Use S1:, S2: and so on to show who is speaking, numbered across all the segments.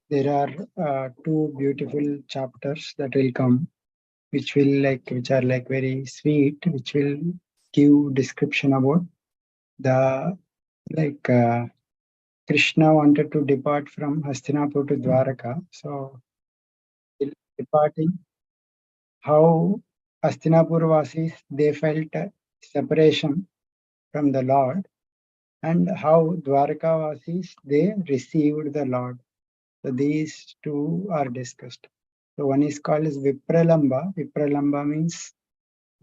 S1: there are two beautiful chapters that will come, which are like very sweet, which will give description about the like Krishna wanted to depart from Hastinapur to Dwaraka. So departing, how Hastinapur Vasis they felt separation from the Lord, and how Dwaraka Vasis they received the Lord. So these two are discussed. So one is called as Vipralamba. Vipralamba means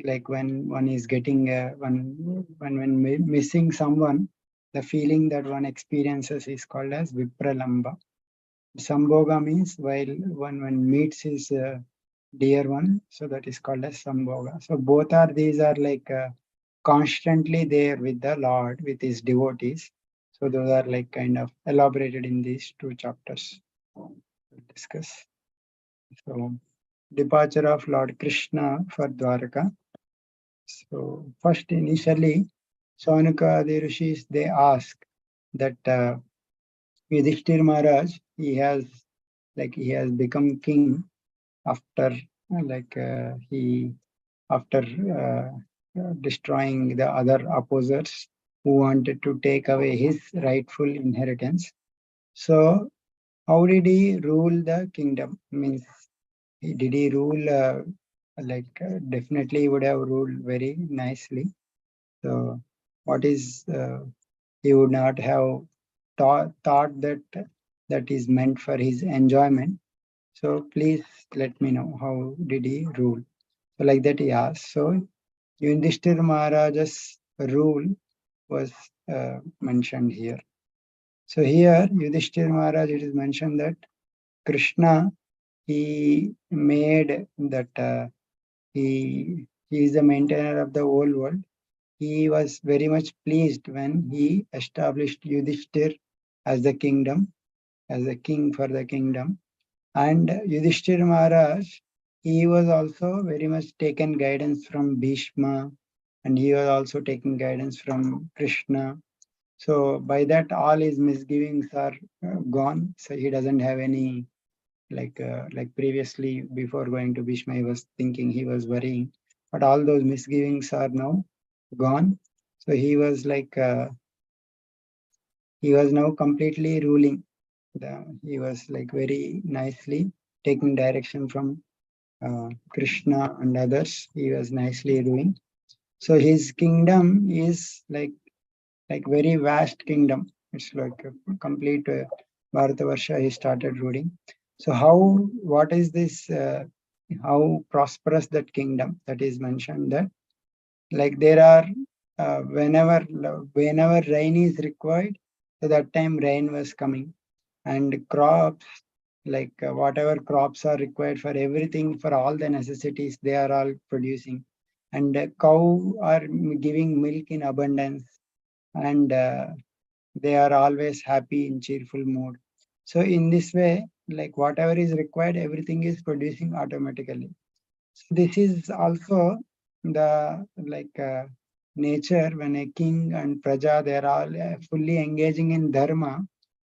S1: like when one is getting when missing someone, the feeling that one experiences is called as Vipralamba. Sambhoga means while one meets his dear one, so that is called as Sambhoga. So both are these are like constantly there with the Lord, with his devotees. So those are like kind of elaborated in these two chapters. We'll discuss. So departure of Lord Krishna for Dwaraka. So first initially, Saunika the rishis they ask that Yudhishthir Maharaj he has become king after he after destroying the other opposers who wanted to take away his rightful inheritance. So how did he rule the kingdom? Means did he rule definitely he would have ruled very nicely. So what is he would not have thought that that is meant for his enjoyment. So please let me know how did he rule. So like that he asked. So Yudhishthir Maharaja's rule was mentioned here. So here Yudhishthir Maharaj, it is mentioned that Krishna, he made that he is the maintainer of the whole world. He was very much pleased when he established Yudhishthir as the kingdom, as a king for the kingdom. And Yudhishthir Maharaj, he was also very much taken guidance from Bhishma, and he was also taking guidance from Krishna. So by that, all his misgivings are gone. So he doesn't have any like previously before going to Bhishma, he was thinking, he was worrying, but all those misgivings are now gone. So he was now completely ruling. He was like very nicely taking direction from Krishna and others. He was nicely ruling. So his kingdom is like very vast kingdom. It's like a complete Bharatavarsha he started ruling. So what is this, how prosperous that kingdom that is mentioned that like there are whenever rain is required, so that time rain was coming, and crops whatever crops are required for everything, for all the necessities, they are all producing, and cow are giving milk in abundance, and they are always happy in cheerful mood. So in this way, like whatever is required, everything is producing automatically. So this is also the nature when a king and praja they are all fully engaging in dharma.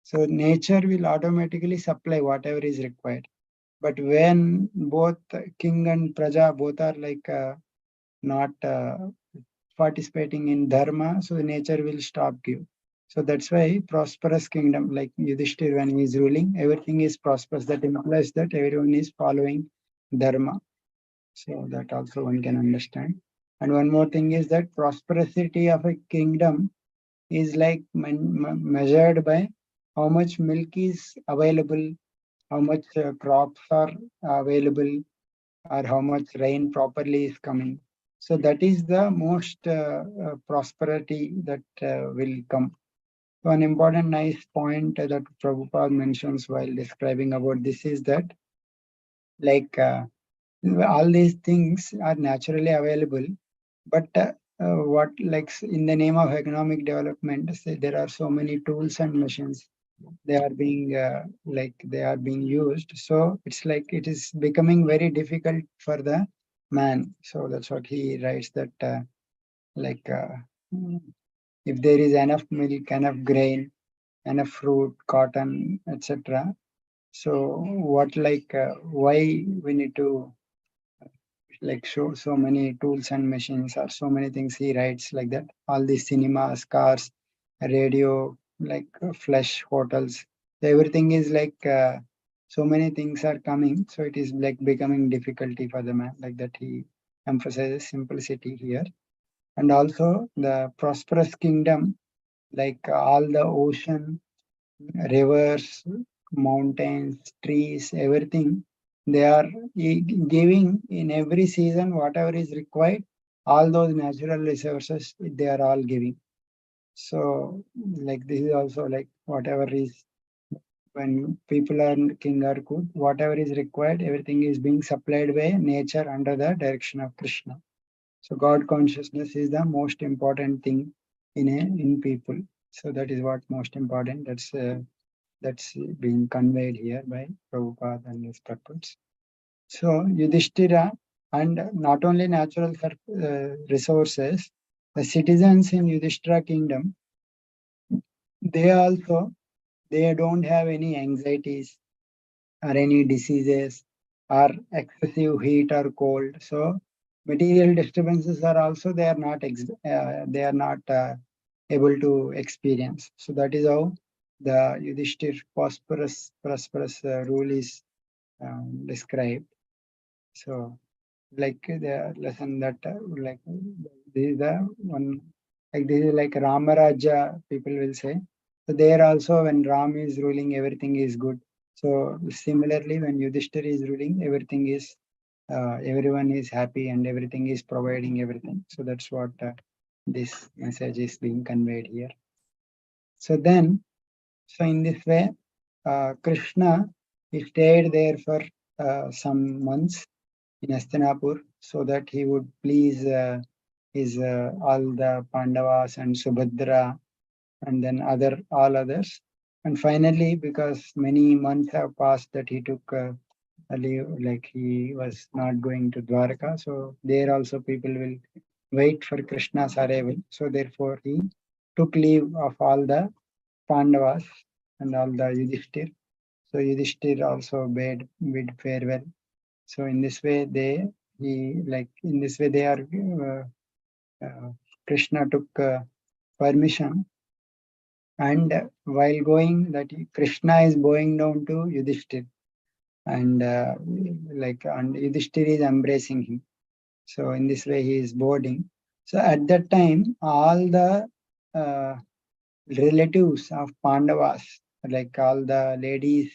S1: So nature will automatically supply whatever is required. But when both king and praja both are not participating in dharma, so the nature will stop give. So that's why prosperous kingdom like Yudhishthir when he is ruling, everything is prosperous. That implies that everyone is following dharma. So that also one can understand. And one more thing is that prosperity of a kingdom is like measured by how much milk is available, how much crops are available, or how much rain properly is coming. So that is the most prosperity that will come. So an important nice point that Prabhupada mentions while describing about this is that like all these things are naturally available, but what like in the name of economic development, say there are so many tools and machines they are being they are being used, so it's like it is becoming very difficult for the man. So that's what he writes that like uh, mm, if there is enough milk, enough grain, enough fruit, cotton, etc., So what why we need to show so many tools and machines or so many things he writes like that. All these cinemas, cars, radio, flesh hotels. Everything is so many things are coming. So it is like becoming difficulty for the man. Like that he emphasizes simplicity here. And also the prosperous kingdom, all the ocean, rivers, mountains, trees, everything. They are giving in every season whatever is required. All those natural resources, they are all giving. So, this is also whatever is when people are king are good, whatever is required, everything is being supplied by nature under the direction of Krishna. So, God consciousness is the most important thing in people. So that is what most important. That's being conveyed here by Prabhupada and his purports. So Yudhishthira and not only natural resources, the citizens in Yudhishthira kingdom, they also they don't have any anxieties or any diseases or excessive heat or cold. So material disturbances are also they are not able to experience. So that is how the Yudhishthir prosperous rule is described. So, the lesson that this is the one, this is like Ramaraja, people will say. So there also when Ram is ruling, everything is good. So similarly, when Yudhishthir is ruling, everything is everyone is happy and everything is providing everything. So that's what this message is being conveyed here. So then, so in this way, Krishna he stayed there for some months in Hastinapur so that he would please his all the Pandavas and Subhadra and then all others. And finally, because many months have passed that he took a leave, like he was not going to Dwarka, so there also people will wait for Krishna's arrival. So therefore, he took leave of all the Pandavas and all the Yudhishthir. So Yudhishthir also bid farewell. So in this way, they are Krishna took permission, and while going, that Krishna is bowing down to Yudhishthir, and and Yudhishthir is embracing him. So in this way, he is boarding. So at that time, all the uh, relatives of Pandavas, like all the ladies,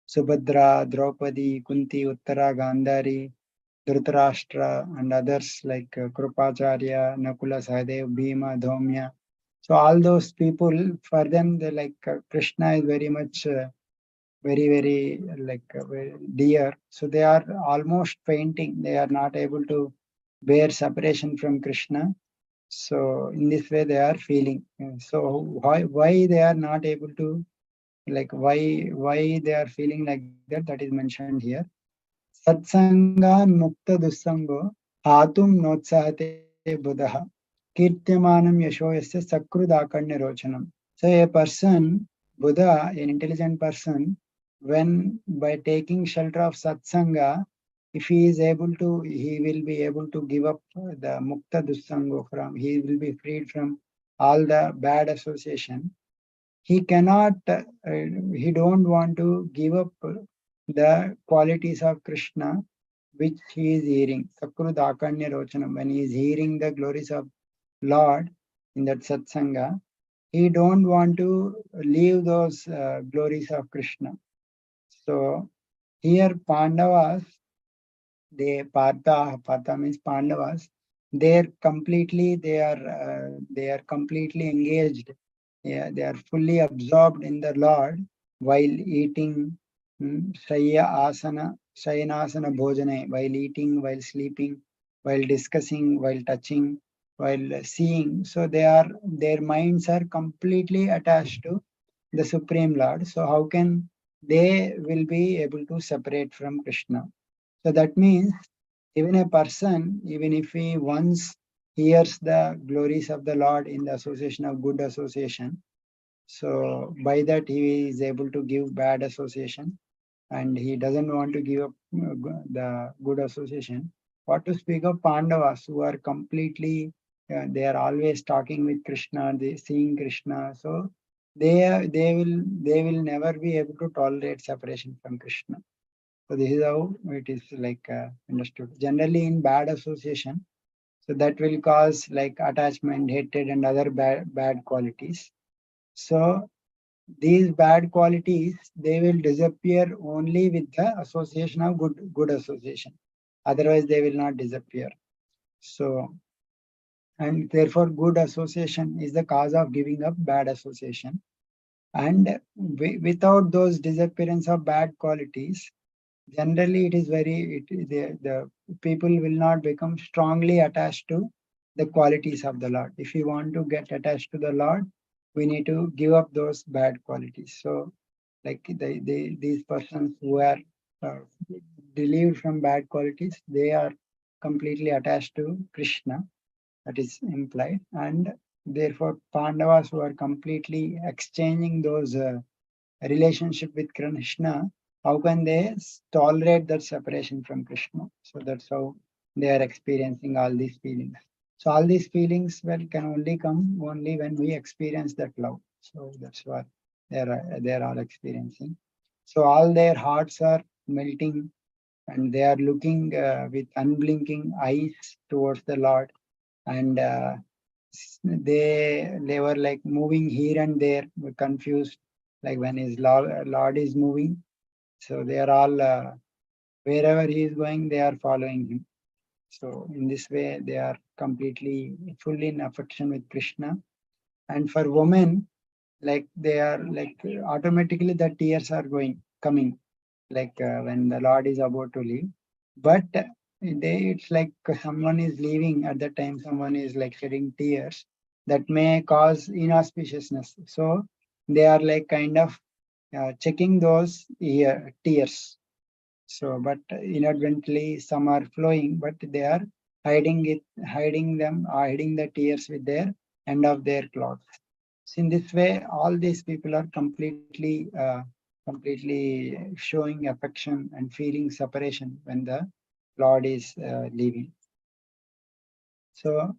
S1: Subhadra, Draupadi, Kunti, Uttara, Gandhari, Dhritarashtra, and others like Krupacharya, Nakula, Sahadev, Bhima, Dhaumya. So all those people, for them, they Krishna is very much, very very dear. So they are almost fainting. They are not able to bear separation from Krishna. So in this way, they are feeling. So why they are not able to why they are feeling like that? That is mentioned here. Satsangan mukta dussango hatum notsahate buddha kirtyamanam yashoyasya sakrudakanya rochanam. So a person, Buddha, an intelligent person, when by taking shelter of satsanga, if he is able to, he will be able to give up the mukta dussango he will be freed from all the bad association. He cannot, he don't want to give up the qualities of Krishna which he is hearing. Sakrudakanya rochanam. When he is hearing the glories of Lord in that satsanga, he don't want to leave those glories of Krishna. So here Pandavas, Partha means Pandavas, they are completely engaged. Yeah, they are fully absorbed in the Lord while eating Shayanasana Bhojane, while eating, while sleeping, while discussing, while touching, while seeing. So their minds are completely attached to the Supreme Lord. So how can they will be able to separate from Krishna? So that means even a person, even if he once hears the glories of the Lord in the association of good association, so by that he is able to give bad association. and he doesn't want to give up the good association. What to speak of Pandavas, who are completely, they are always talking with Krishna, they seeing Krishna. So they will never be able to tolerate separation from Krishna. So this is how it is like understood. Generally, in bad association, so that will cause like attachment, hatred, and other bad qualities. So these bad qualities, they will disappear only with the association of good association. Otherwise, they will not disappear. So, and therefore, good association is the cause of giving up bad association. And without those disappearance of bad qualities, generally it is the people will not become strongly attached to the qualities of the Lord. If you want to get attached to the Lord, we need to give up those bad qualities. So like these persons who are uh, relieved from bad qualities, they are completely attached to Krishna, that is implied. And therefore Pandavas who are completely exchanging those relationship with Krishna, how can they tolerate that separation from Krishna? So that's how they are experiencing all these feelings. So all these feelings, well, can only come only when we experience that love. So that's what they're all experiencing. So all their hearts are melting, and they are looking with unblinking eyes towards the Lord, and they were like moving here and there, confused, like when his Lord is moving. So they are all wherever he is going, they are following him. So in this way, they are completely fully in affection with Krishna. And for women, like they are like automatically the tears are coming, like when the Lord is about to leave. But it's like someone is leaving at the time, someone is like shedding tears that may cause inauspiciousness. So they are like kind of checking those tears. So, but inadvertently, some are flowing, but they are hiding the tears with their end of their clothes. So in this way, all these people are completely showing affection and feeling separation when the Lord is leaving. So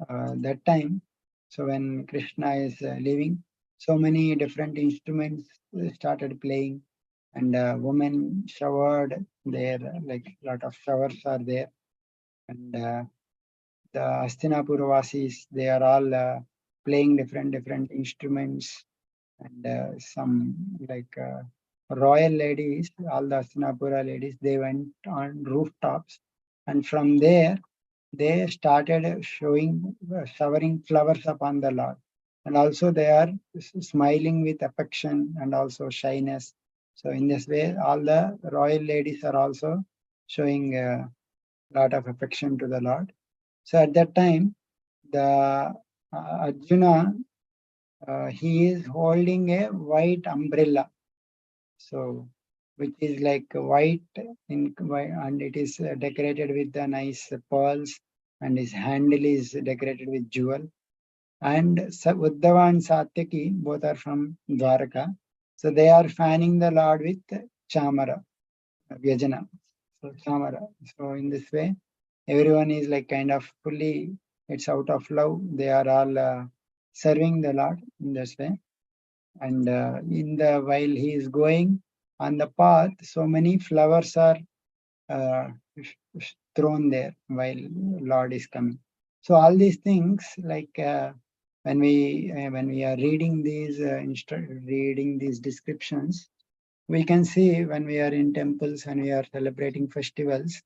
S1: that time, so when Krishna is leaving, so many different instruments started playing, and women showered there, like a lot of showers are there, and the Hastinapur Vasis, they are all playing different instruments, and some like royal ladies, all the Hastinapura ladies, they went on rooftops, and from there they started showering flowers upon the Lord. And also they are smiling with affection and also shyness. So in this way, all the royal ladies are also showing a lot of affection to the Lord. So at that time, the Arjuna, he is holding a white umbrella. So which is like white and it is decorated with the nice pearls, and his handle is decorated with jewel. And Uddhava and Satyaki both are from Dwaraka. So they are fanning the Lord with chamara, vyajana. So chamara. So in this way, everyone is like kind of fully, it's out of love. They are all serving the Lord in this way. And while he is going on the path, so many flowers are uh, thrown there while Lord is coming. So all these things, like when we are reading reading these descriptions, we can see when we are in temples, when we are celebrating festivals,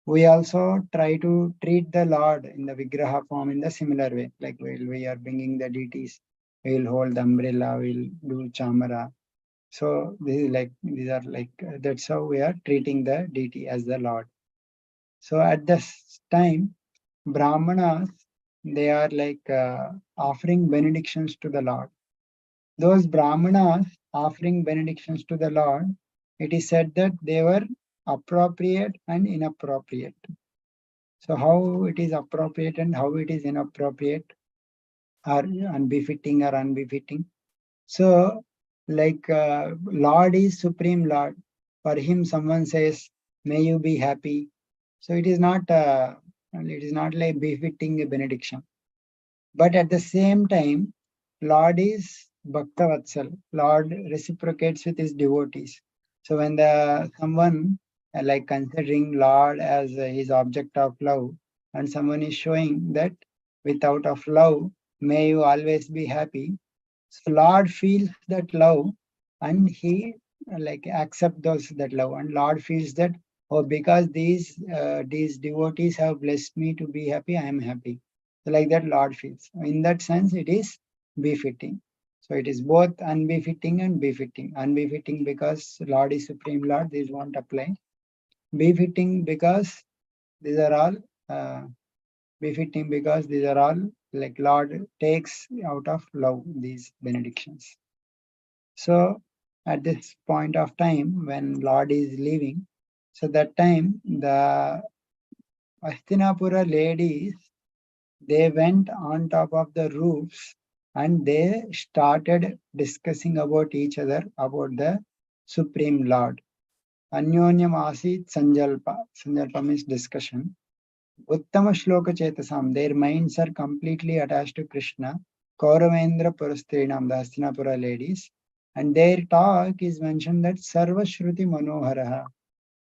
S1: we also try to treat the Lord in the Vigraha form in the similar way. Like while we are bringing the deities, we'll hold the umbrella, we'll do chamara. So these are like that's how we are treating the deity as the Lord. So at this time, Brahmanas, they are like offering benedictions to the Lord. Those Brahmanas offering benedictions to the Lord, it is said that they were appropriate and inappropriate. So how it is appropriate and how it is inappropriate, or unbefitting or unbefitting. So like Lord is Supreme Lord. For him, someone says, "May you be happy." So it is not like befitting a benediction. But at the same time, Lord is Bhakta Vatsal. Lord reciprocates with his devotees. So when the someone like considering Lord as his object of love, and someone is showing that without of love, may you always be happy. So Lord feels that love, and he like accept those that love, and Lord feels that, oh, because these devotees have blessed me to be happy, I am happy. So like that Lord feels. In that sense, it is befitting. So it is both unbefitting and befitting. Unbefitting because Lord is Supreme Lord, these won't apply. Befitting because these are all befitting because these are all like Lord takes out of love these benedictions. So at this point of time when Lord is leaving, so that time the Hastinapura ladies, they went on top of the roofs and they started discussing about each other, about the Supreme Lord. Anyonyam asit sanjalpa. Sanjalpa means discussion. Uttama shloka chetasam. Their minds are completely attached to Krishna. Kauravendra Purastrinam, the Hastinapura ladies. And their talk is mentioned that Sarva Shruti Manoharaha.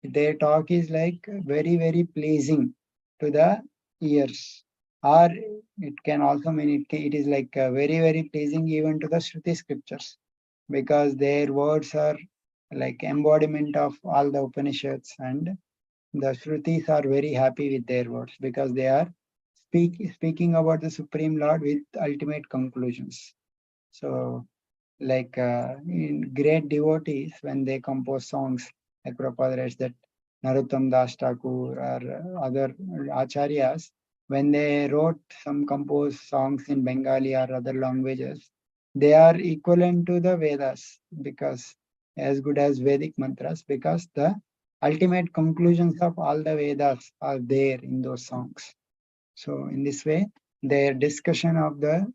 S1: Their talk is like very, very pleasing to the ears. Or it can also mean it is like very, very pleasing even to the Shruti scriptures, because their words are like embodiment of all the Upanishads, and the Shrutis are very happy with their words because they are speaking about the Supreme Lord with ultimate conclusions. So, like in great devotees, when they compose songs, like Prabhupada writes that Narottam Das Thakur or other acharyas, when they wrote some composed songs in Bengali or other languages, they are equivalent to the Vedas, because as good as Vedic mantras, because the ultimate conclusions of all the Vedas are there in those songs. So in this way, their discussion of the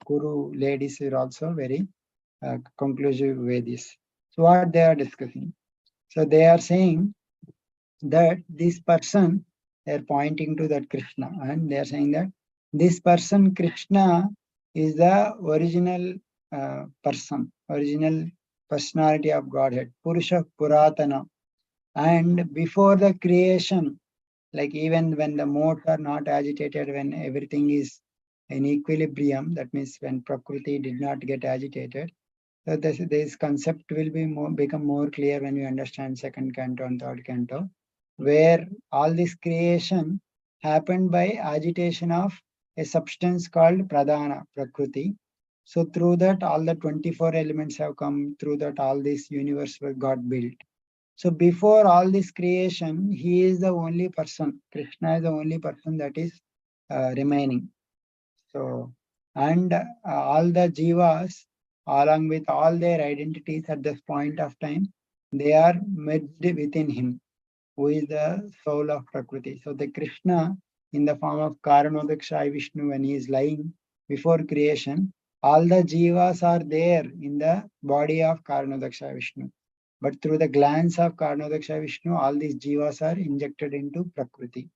S1: Kuru ladies is also very conclusive with this. So what they are discussing? So they are saying that this person, they are pointing to that Krishna, and they are saying that this person Krishna is the original person, original personality of Godhead, Purusha Puratana. And before the creation, like even when the modes are not agitated, when everything is in equilibrium, that means when Prakriti did not get agitated. So this concept will be become more clear when you understand second canto and third canto, where all this creation happened by agitation of a substance called Pradhana, Prakriti. So through that, all the 24 elements have come, through that all this universe got built. So before all this creation, he is the only person. Krishna is the only person that is remaining. So, and all the jivas, along with all their identities at this point of time, they are merged within him, who is the soul of Prakriti. So the Krishna, in the form of Karanodakshai Vishnu, when he is lying before creation, all the jivas are there in the body of Karanodakshai Vishnu. But through the glance of Karnodaksha Vishnu, all these jivas are injected into Prakriti.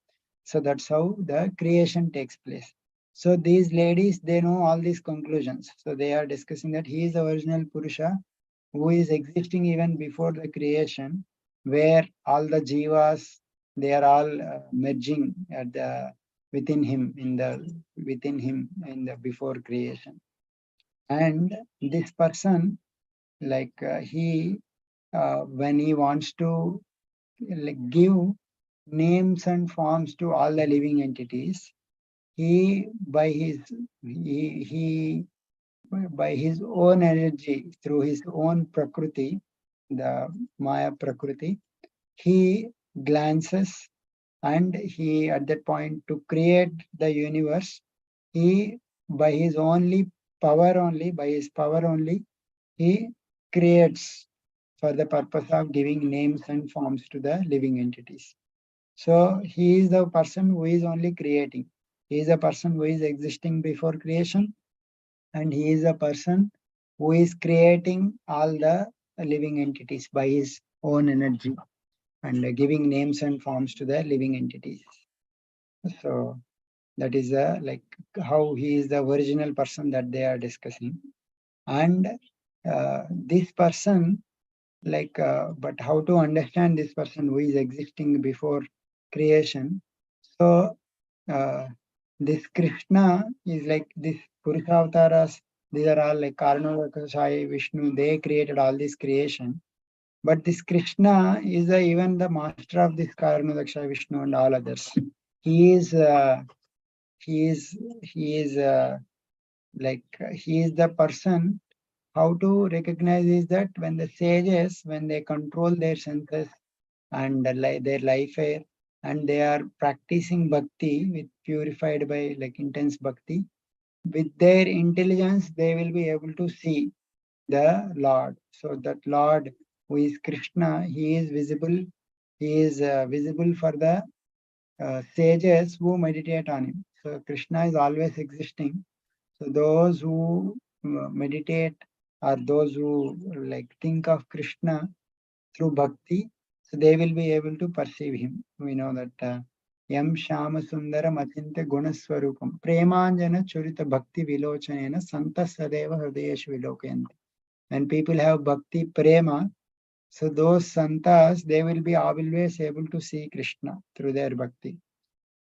S1: So that's how the creation takes place. So these ladies, they know all these conclusions. So they are discussing that he is the original Purusha who is existing even before the creation, where all the jivas, they are all merging at the within him in the before creation. And this person, like he when he wants to like give names and forms to all the living entities, he by his he by his own energy, through his own prakriti, the Maya prakriti, he glances, and he at that point to create the universe, he by his power only, he creates for the purpose of giving names and forms to the living entities. So he is the person who is only creating. He is a person who is existing before creation, and he is a person who is creating all the living entities by his own energy and giving names and forms to the living entities. So that is like how he is the original person that they are discussing. And this person, but how to understand this person who is existing before creation. So this Krishna is like this Purusha avatars. These are all like Karnavakashai, Vishnu. They created all this creation. But this Krishna is even the master of this Karnavakashai, Vishnu, and all others. He is. He is. He is. He is the person. How to recognize is that when the sages, when they control their senses and their life air, and they are practicing bhakti with purified by like intense bhakti, with their intelligence, they will be able to see the Lord. So that Lord who is Krishna, he is visible. He is visible for the sages who meditate on him. So Krishna is always existing. So those who meditate or those who like think of Krishna through bhakti, so they will be able to perceive him. We know that Yam Shama Sundaram Atinte Gunaswarupam Premanjana Churita Bhakti Vilochanena Santa Sadeva Hridayeshu Vilokayanti. When people have bhakti prema, so those santas, they will be always able to see Krishna through their bhakti.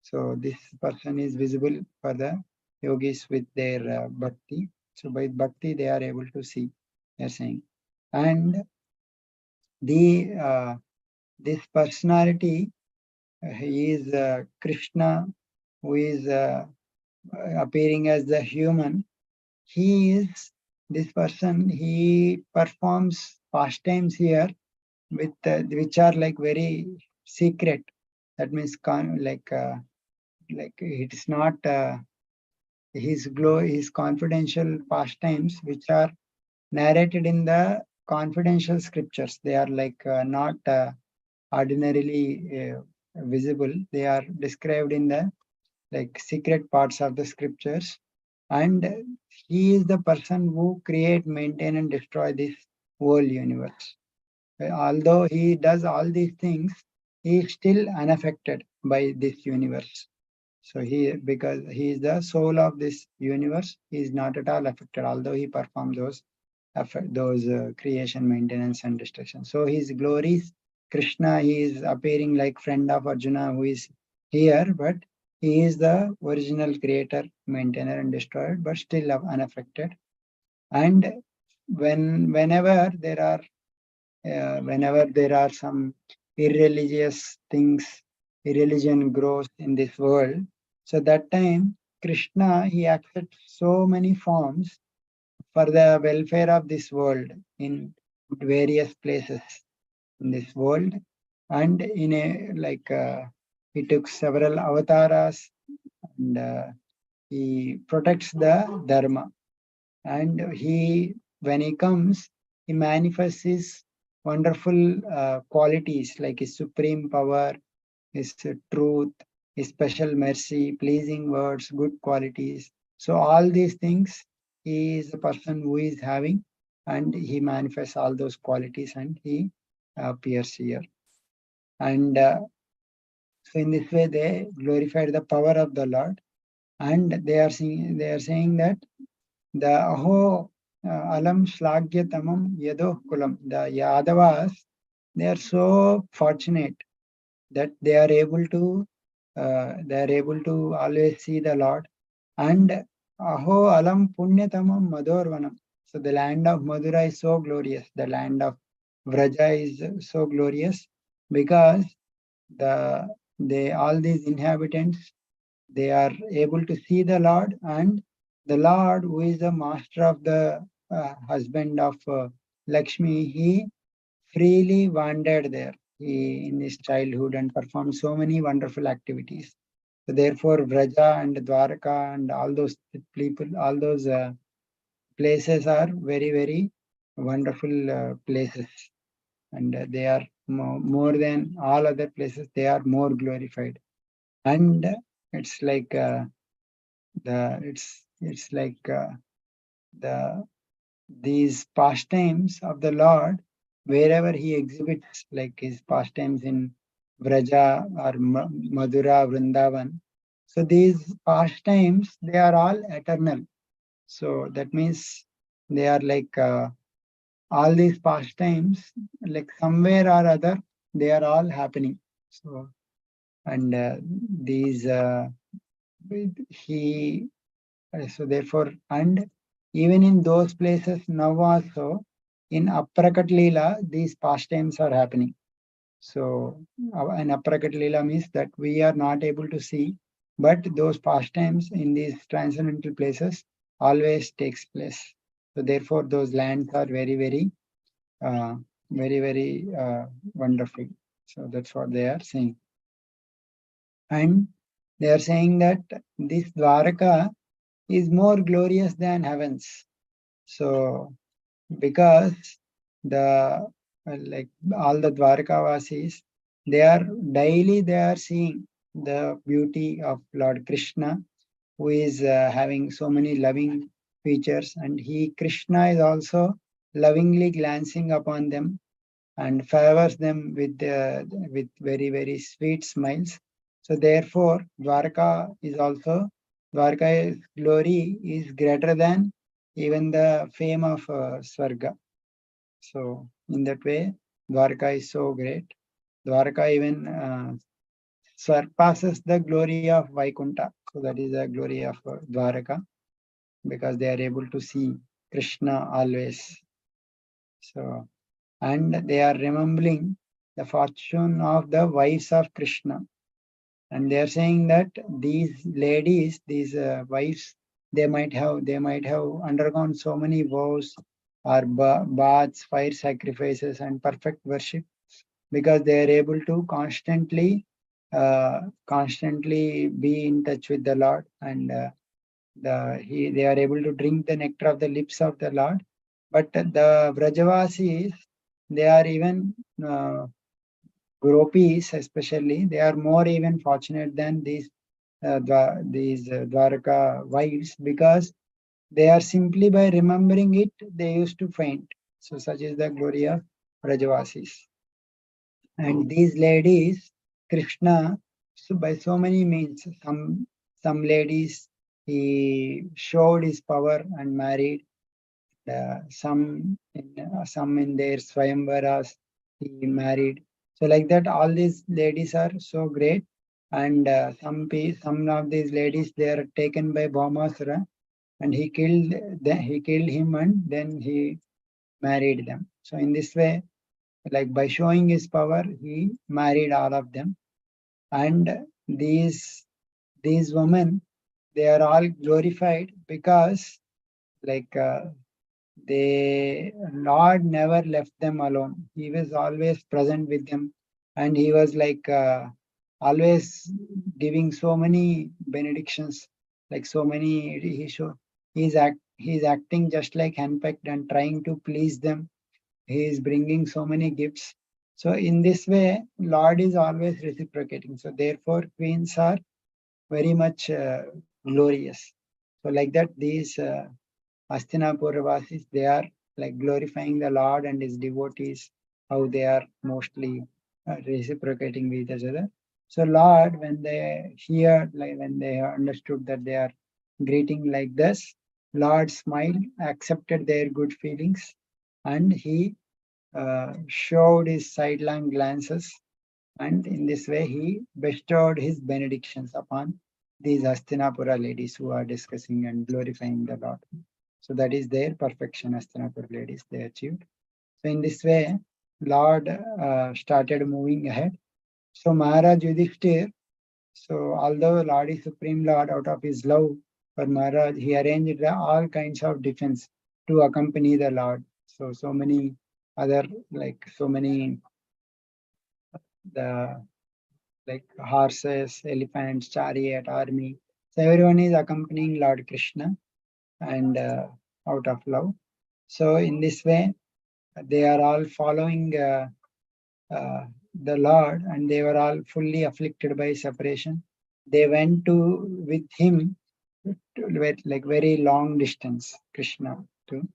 S1: So this person is visible for the yogis with their bhakti. So by bhakti, they are able to see, they are saying. And this personality, he is Krishna, who is appearing as the human. He is this person. He performs pastimes here with which are like very secret. That means it is not his confidential pastimes, which are narrated in the confidential scriptures. They are not ordinarily visible. They are described in the secret parts of the scriptures. And he is the person who create, maintain, and destroy this whole universe. Although he does all these things, he is still unaffected by this universe. So because he is the soul of this universe, he is not at all affected, although he performs those creation, maintenance, and destruction. So his glories, Krishna, he is appearing like friend of Arjuna who is here, but he is the original creator, maintainer, and destroyer, but still unaffected. And whenever there are some irreligious things, irreligion grows in this world. So that time, Krishna, he accepts so many forms for the welfare of this world in various places in this world. And he took several avatars, and he protects the dharma. And when he comes, he manifests his wonderful qualities like his supreme power, his truth, his special mercy, pleasing words, good qualities. So all these things, he is a person who is having, and he manifests all those qualities, and he appears here. And so in this way, they glorified the power of the Lord, and they are saying that the aho alam shlagya tamam yado kulam, the Yadavas, they are so fortunate that they are able to always see the Lord. And aho alam punyatamam madorvanam. So the land of Madura is so glorious. The land of Vraja is so glorious because all these inhabitants, they are able to see the Lord, and the Lord, who is the master of the husband of Lakshmi, he freely wandered there in his childhood and performed so many wonderful activities. So therefore, Vraja and Dwaraka and all those people, all those places are very, very wonderful places. And they are more than all other places, they are more glorified. And it's like it's like these pastimes of the Lord, wherever he exhibits like his pastimes in Vraja or Madura, Vrindavan. So these pastimes, they are all eternal. So that means they are like all these pastimes, like somewhere or other, they are all happening. So and these he so therefore, and even in those places now also in Aprakat Leela, these pastimes are happening. So an Aprakat Leela means that we are not able to see, but those pastimes in these transcendental places always takes place. So therefore, those lands are very, uh, very wonderful. So that's what they are saying. And they are saying that this Dwaraka is more glorious than heavens. So because the like all the Dwarkavasis, they are seeing the beauty of Lord Krishna, who is having so many loving features, and he Krishna is also lovingly glancing upon them and favors them with very sweet smiles. So therefore, Dwarka's glory is greater than even the fame of Swarga. So in that way, Dwarka is so great. Dwarka even surpasses the glory of Vaikunta. So that is the glory of Dwaraka because they are able to see Krishna always. So and they are remembering the fortune of the wives of Krishna. And they are saying that these ladies, these wives, they might have undergone so many vows or baths, fire sacrifices, and perfect worship because they are able to constantly be in touch with the Lord, and they are able to drink the nectar of the lips of the Lord. But the Vrajavasis, they are even gropis, especially, they are more even fortunate than these Dwaraka wives because they are simply by remembering it, they used to faint. So such is the glory of Vrajavasis. And these ladies, Krishna, so by so many means, some ladies he showed his power and married. Some in their Swayamvaras he married. So like that, all these ladies are so great. And some of these ladies they are taken by Bhaumasura, and he killed him, and then he married them. So in this way, like by showing his power, he married all of them. And these women, they are all glorified because like the Lord never left them alone. He was always present with them, and he was like always giving so many benedictions, like so many. He's acting just like handpicked and trying to please them. He is bringing so many gifts. So in this way, Lord is always reciprocating. So therefore, queens are very much glorious. So like that, these Hastinapur Vasis, they are like glorifying the Lord and his devotees, how they are mostly reciprocating with each other. So Lord, when they heard, like when they understood that they are greeting like this, Lord smiled, accepted their good feelings, and he showed his sidelong glances, and in this way he bestowed his benedictions upon these Hastinapura ladies who are discussing and glorifying the Lord. So that is their perfection, Hastinapur ladies, they achieved. So in this way, Lord started moving ahead. So Maharaj Yudhishthir, so although Lord is Supreme Lord, out of his love for Maharaj, he arranged all kinds of defense to accompany the Lord. So many other, like so many the like horses, elephants, chariot, army. So everyone is accompanying Lord Krishna and out of love. So in this way, they are all following uh, the Lord, and they were all fully afflicted by separation. They went to with him to like very long distance, Krishna too.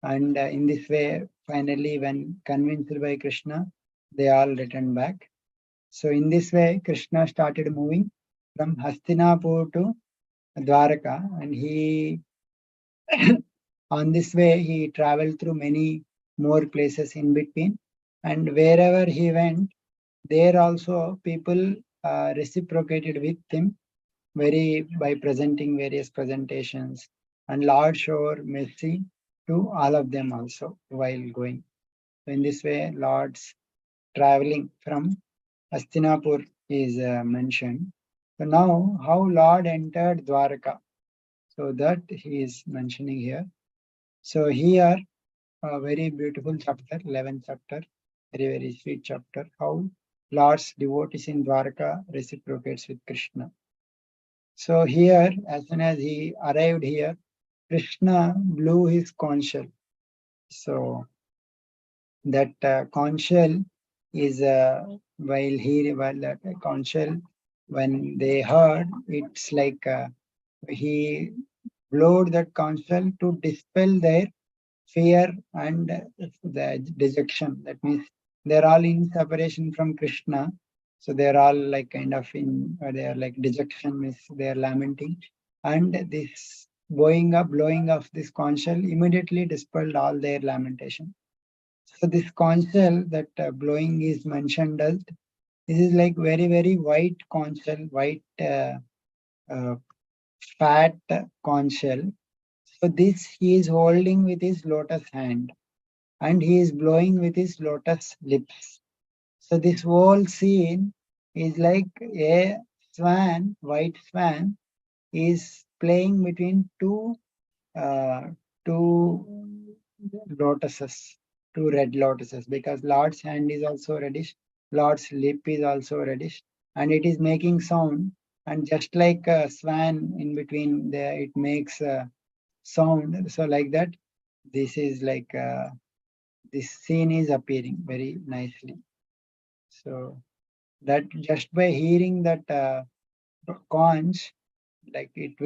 S1: And in this way, finally, when convinced by Krishna, they all returned back. So in this way, Krishna started moving from Hastinapur to Dwaraka, and he on this way he traveled through many more places in between, and wherever he went, there also people reciprocated with him very by presenting various presentations, and Lord showed mercy to all of them also while going. So in this way, Lord's traveling from Hastinapur is mentioned. So now, how Lord entered Dwaraka. So that he is mentioning here. So here, a very beautiful chapter, 11th chapter, very, very sweet chapter, how Lord's devotees in Dwaraka reciprocates with Krishna. So here, as soon as he arrived here, Krishna blew his conch shell. So that conch shell is while that conch shell, when they heard, it's like he blowed that conch shell to dispel their fear and the dejection. That means they're all in separation from Krishna. So they're all like kind of they are like dejection, means they are lamenting. And this blowing of this conch shell immediately dispelled all their lamentation. So this conch shell that blowing is mentioned as, this is like very, very white conch shell, white uh, fat conch shell. So this he is holding with his lotus hand, and he is blowing with his lotus lips. So this whole scene is like a swan, white swan, is playing between uh, two lotuses, two red lotuses, because Lord's hand is also reddish, Lord's lip is also reddish, and it is making sound. And just like a swan in between there, it makes a sound. So like that, this is like this scene is appearing very nicely. So that just by hearing that conch, like it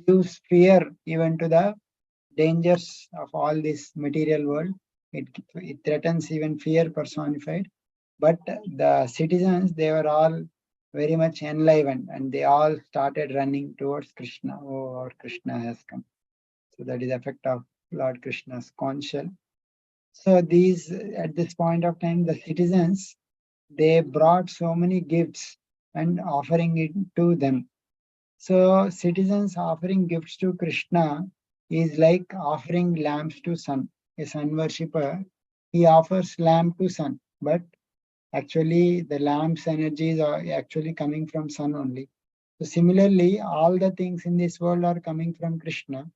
S1: gives fear even to the dangers of all this material world. It threatens even fear personified. But the citizens, they were all very much enlivened, and they all started running towards Krishna. Oh, our Krishna has come. So that is the effect of Lord Krishna's conch shell. So these, at this point of time, the citizens, they brought so many gifts and offering it to them. So citizens offering gifts to Krishna is like offering lamps to sun. A sun worshipper, he offers lamp to sun, but actually the lamp's energies are actually coming from sun only. So similarly, all the things in this world are coming from Krishna.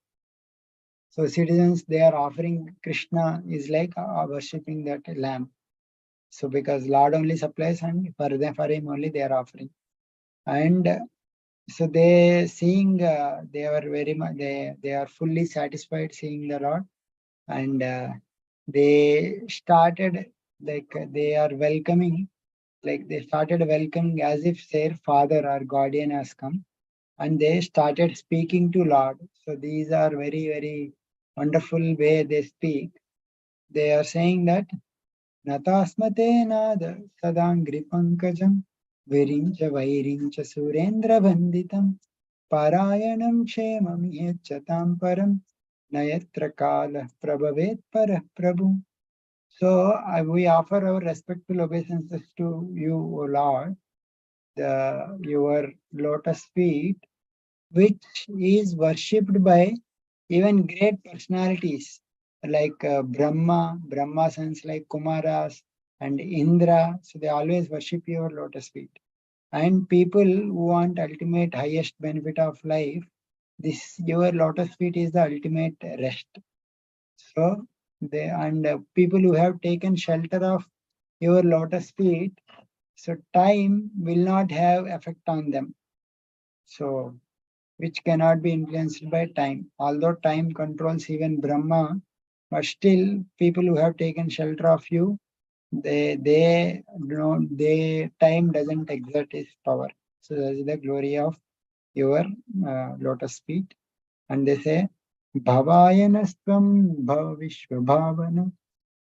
S1: So citizens, they are offering Krishna is like worshipping that lamp. So because Lord only supplies, and for him only they are offering. And so they seeing, they are very much, they are fully satisfied seeing the Lord. And they started like they are welcoming, like they started welcoming as if their father or guardian has come, and they started speaking to Lord. So these are very, very wonderful way they speak. They are saying that Natasmate nada sadangri pankajam virincha vairincha surendra vanditam parayanam kshemam yechatam param nayatra kala prabhavet para prabhu. So we offer our respectful obeisances to you, O Lord, your lotus feet, which is worshipped by even great personalities like Brahma sons like Kumaras and Indra. So they always worship your lotus feet. And people who want ultimate highest benefit of life, this your lotus feet is the ultimate rest. So people who have taken shelter of your lotus feet, so time will not have effect on them. So which cannot be influenced by time. Although time controls even Brahma, but still people who have taken shelter of you, they don't they time doesn't exert its power. So that is the glory of your lotus feet. And they say, Bhavayanastvam bhava vishvabhavana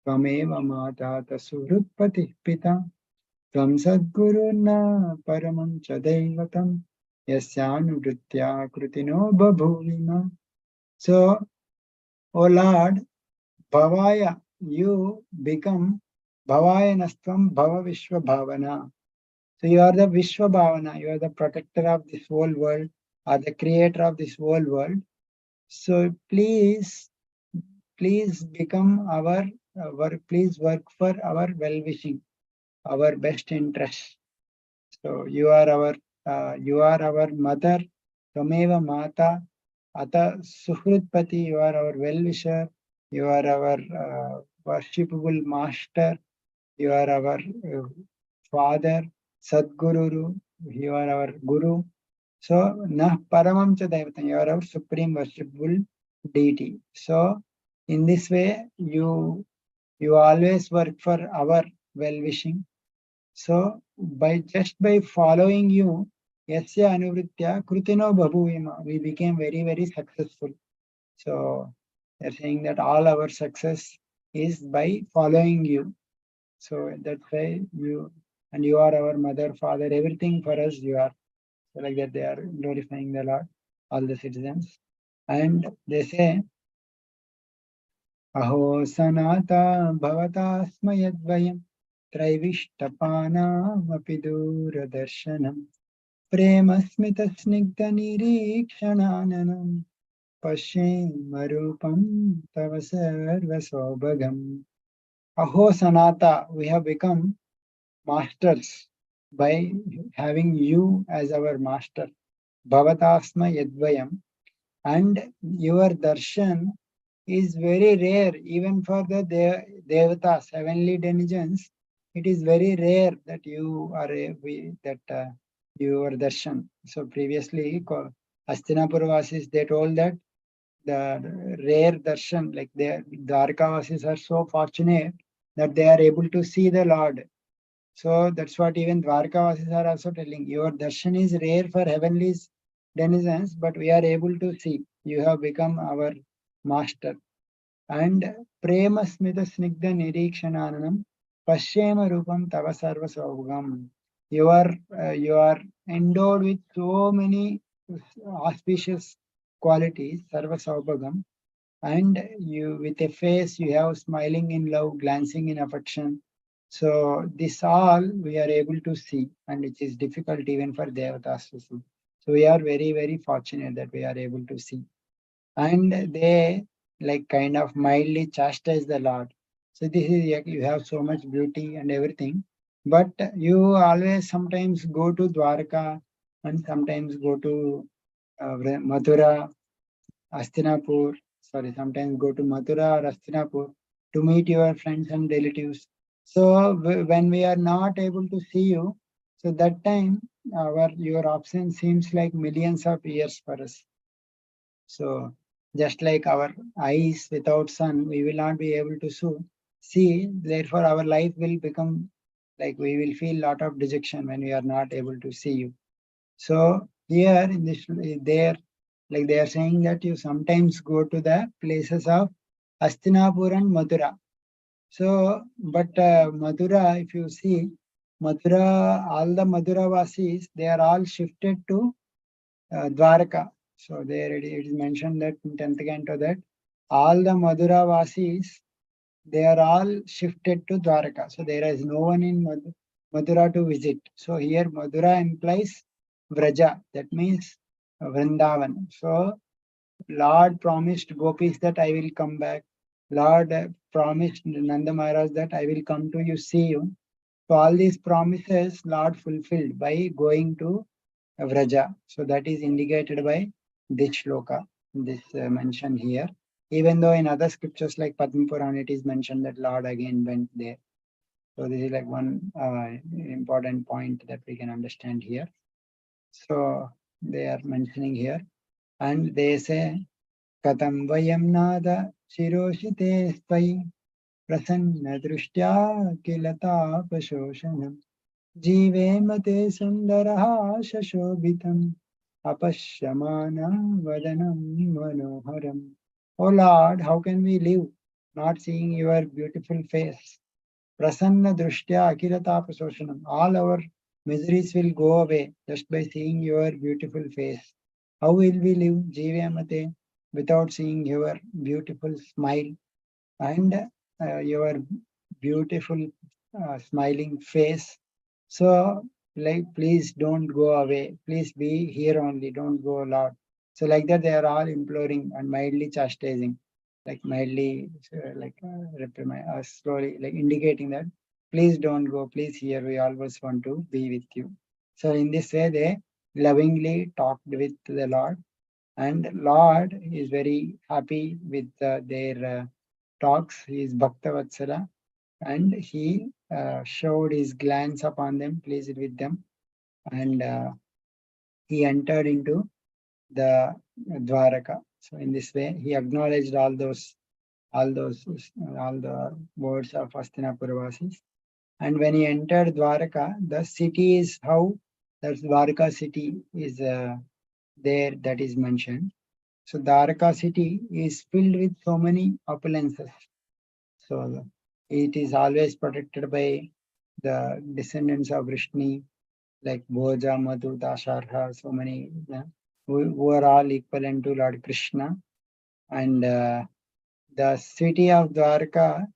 S1: Tvameva matata suhrutpati pita Tvam sadguruna paramam cha daivatam Yasyanu krutino babhuvima. So, O Lord, Bhavaya, you become Bhavayanastvam Bhava Vishvabhavana. So you are the Vishvabhavana, you are the protector of this whole world, or the creator of this whole world. So please become please work for our well-wishing, our best interest. So you are our mother, Tameva Mata, Ata Suhrutpati, you are our well-wisher, you are our worshipable master, you are our father, Sadguru, you are our guru. So, Nah Paramam Cha Daivatam, you are our supreme worshipable deity. So, in this way, you always work for our well-wishing. So, by following you, Yasya Anuvritya Krutino Babhuvima, we became very, very successful. So, they're saying that all our success is by following you. So that's why you are our mother, father, everything for us you are. So like that they are glorifying the Lord, all the citizens. And they say, Aho sanata bhavata smayadvayam traivishtapana mapidura darshanam premasmita snigdha nirikshananam pashem marupam tava sarva sobhagam. Aho sanata, we have become masters by having you as our master. Bhavatasma Yadvayam. And your darshan is very rare, even for the devatas, heavenly denizens. It is very rare that you are your darshan. So previously, Hastinapur Vasis, they told that the rare darshan, like the Dwarka Vasis are so fortunate that they are able to see the Lord. So that's what even Dwarkavasis are also telling. Your darshan is rare for heavenly denizens, but we are able to see. You have become our master. And Prema Smita Snigdha Nirikshananam Pashyema Rupam Tava Sarva Saugam. You are endowed with so many auspicious qualities, Sarva Saubhagam, and you with a face you have smiling in love, glancing in affection. So this all we are able to see, and it is difficult even for devatas to see. So we are very, very fortunate that we are able to see. And they like kind of mildly chastise the Lord. So this is, you have so much beauty and everything, but you always sometimes go to Dwarka and sometimes go to Mathura, Hastinapur, sometimes go to Mathura or Hastinapur to meet your friends and relatives. So when we are not able to see you, so that time your absence seems like millions of years for us. So just like our eyes without sun, we will not be able to see. Therefore, our life will become like we will feel lot of dejection when we are not able to see you. So here in this, there, like they are saying that you sometimes go to the places of Hastinapur and Mathura. So, but Mathura, if you see, Mathura, all the Mathura Vasis, they are all shifted to Dwarka. So there it is mentioned that in 10th canto that all the Mathura Vasis, they are all shifted to Dwarka. So there is no one in Mathura to visit. So here Mathura implies Vraja, that means Vrindavan. So Lord promised gopis that I will come back. Lord promised Nanda Maharaj that I will come to you, see you. So all these promises Lord fulfilled by going to Vraja. So that is indicated by this shloka, this mention here. Even though in other scriptures like Padma Purana it is mentioned that Lord again went there. So this is like one important point that we can understand here. So they are mentioning here, and they say, Katam vayam nada shiroshite stai prasanna drushtya kilata pasoshanam जीवेम ते सुन्दरः शशोभितम् अपश्यमाना वदनं मनोहरम्. O Lord, how can we live not seeing your beautiful face? Prasanna Drishtya Akilatapasosanam. All our miseries will go away just by seeing your beautiful face. How will we live, Jivamate, without seeing your beautiful smile and your beautiful smiling face? So, like, please don't go away. Please be here only. Don't go, Lord. So, like that, they are all imploring and mildly chastising, like mildly, reprimand, slowly, like indicating that, please don't go. Please here. We always want to be with you. So, in this way, they lovingly talked with the Lord, and Lord is very happy with their talks. He is Bhakta Vatsala, and he showed his glance upon them, pleased with them, and he entered into the Dwaraka. So in this way, he acknowledged all those, all the words of Hastinapuravasis. And when he entered Dwaraka, the city is how that Dwaraka city is there, that is mentioned. So Dwaraka city is filled with so many opulences. So it is always protected by the descendants of Vrishni, like Bhoja, Madhu, Dasharha, so many, who are all equivalent to Lord Krishna. And the city of Dwarka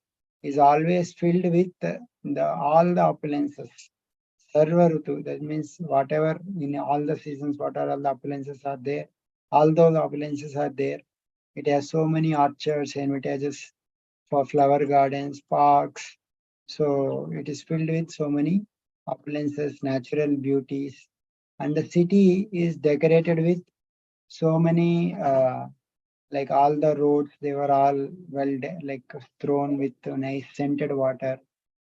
S1: is always filled with all the opulences. Sarva Rutu, that means whatever in all the seasons, whatever all the opulences are there, all those opulences are there. It has so many orchards, hermitages, for flower gardens, parks. So it is filled with so many opulences, natural beauties. And the city is decorated with so many, like all the roads, they were all like thrown with nice scented water.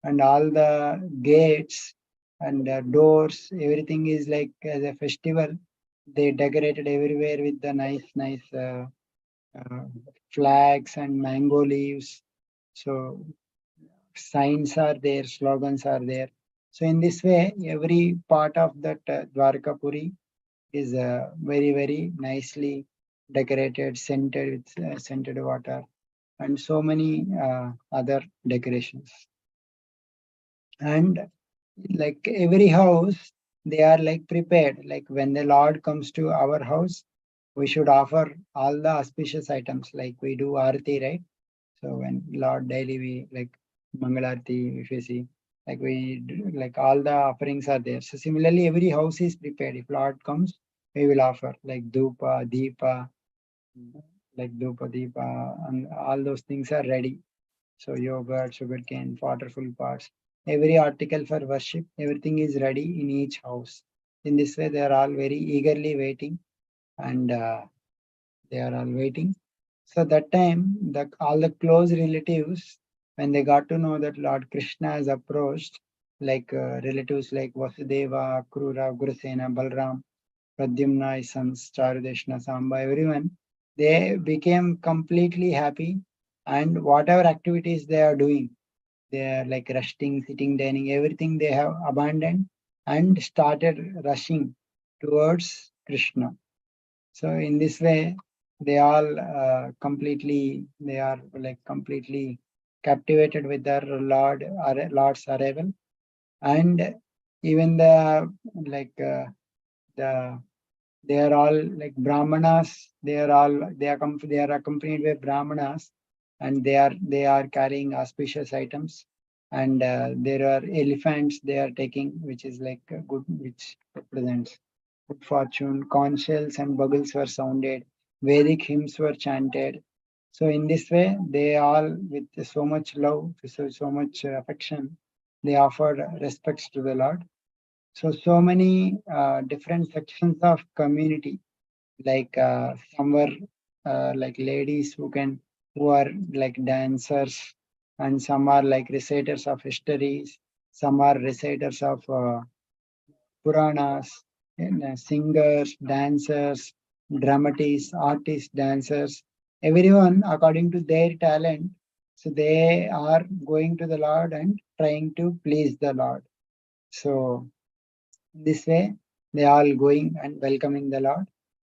S1: And all the gates and doors, everything is like as a festival. They decorated everywhere with the nice uh, flags and mango leaves. So signs are there, slogans are there. So in this way, every part of that Dwarkapuri is very nicely decorated, scented with scented water, and so many other decorations. And like every house, they are like prepared. Like when the Lord comes to our house, we should offer all the auspicious items, like we do Arati, right? So when Lord daily we like Mangalarti, if you see, like we do, like all the offerings are there. So similarly, every house is prepared. If Lord comes, we will offer like Dhupa, Deepa, like Dhupa, Deepa, and all those things are ready. So yogurt, sugarcane, waterful pots, every article for worship, everything is ready in each house. In this way, they are all very eagerly waiting, and they are all waiting. So that time, all the close relatives, when they got to know that Lord Krishna has approached, like relatives like Vasudeva, Krura, Gurusena, Balram, Pradyumna, his sons, Charudeshna, Samba, everyone, they became completely happy. And whatever activities they are doing, they are like resting, sitting, dining, everything they have abandoned and started rushing towards Krishna. So in this way, they all they are like completely captivated with their Lord's arrival, and even like the they are all like Brahmanas. They are accompanied by Brahmanas, and they are carrying auspicious items. And there are elephants they are taking, which is like good, which represents good fortune. Conch shells and bugles were sounded. Vedic hymns were chanted. So in this way, they all with so much love, so much affection, they offered respects to the Lord. So many different sections of community, like some were like ladies who are like dancers, and some are like reciters of histories, some are reciters of Puranas, and, singers, dancers, dramatists, artists, dancers, everyone according to their talent. So they are going to the Lord and trying to please the Lord. So this way, they are all going and welcoming the Lord.